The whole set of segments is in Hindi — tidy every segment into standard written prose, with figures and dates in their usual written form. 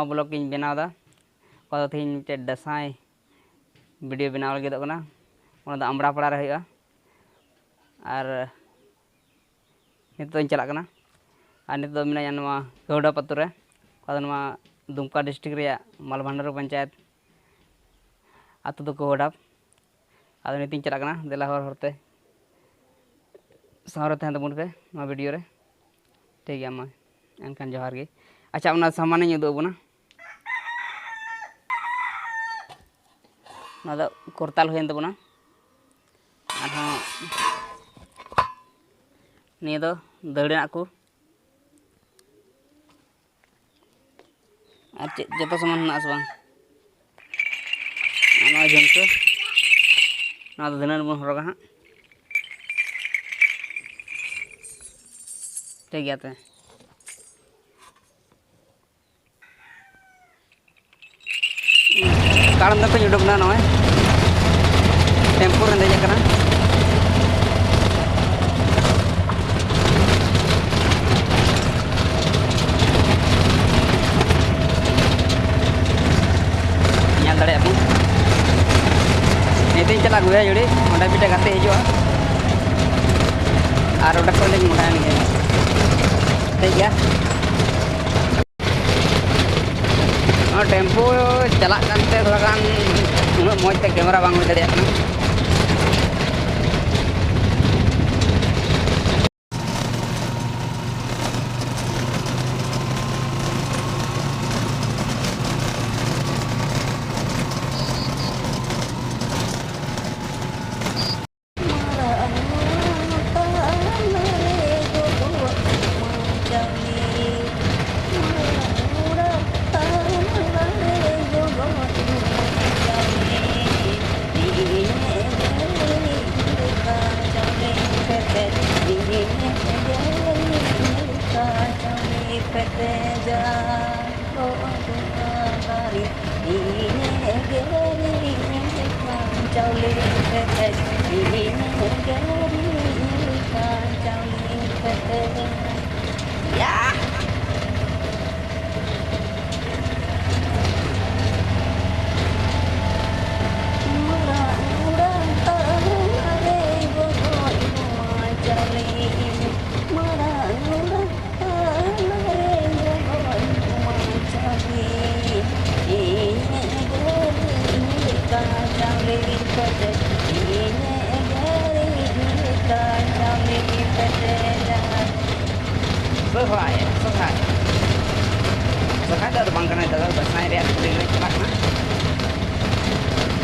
नवा ब्लॉग इन बनावदा तीन मिट्टे दसाई वीडियो बनाव लगे आमड़ा पड़ा रहे और नित चलना और नित मिना गौड़ा पतुरे दुमका डिस्ट्रिक्ट रे मालभांडार पंचायत आतु दो गौडाप अब नित चलना देला हरते सावरे तहन तबन पे वीडियो रे ठीक है मा एनखान जोहार गे। अच्छा उना सामान उदुबना करताल हुए तबना निया दो दौड़ना को और जो सामान ना बांग झुमके धीनान बन हरगा हाँ ठीक है कारण दो उडुकना नॉय टेम्पो रे देजना ñal dare abu niti chala gue jodi onda pita gate hijua ar oda ko lagi muda ni ठीक है टेम्पो चला थोड़ा गान उन्ना मजते कैमरा बांग हो दाड़ा Sokai dah bang kena dalam bahasa Indonesia boleh celak na.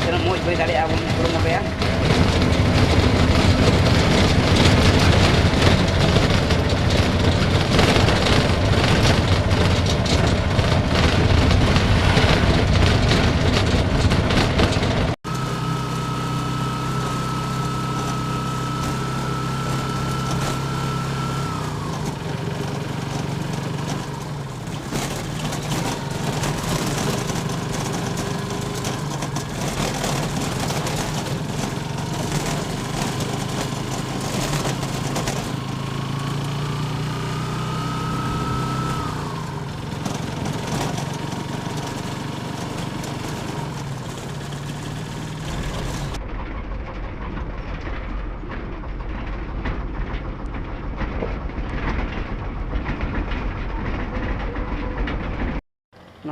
Jangan mau beri dari awam kurung apa ya.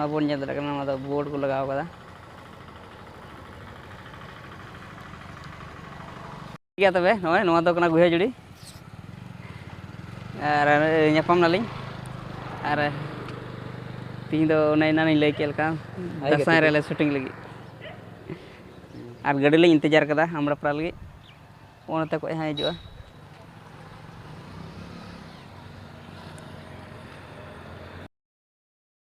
Board board को लगाव कदा ठीक है तबे नोय गुहे जुड़ी और नापाम नाली और तीन दो नानी लई केलका दसाई रे शूटिंग लगी और गाड़ी ले इंतजार कदा हमरा पड़ा लगी ओनते को यहाँ हजूआ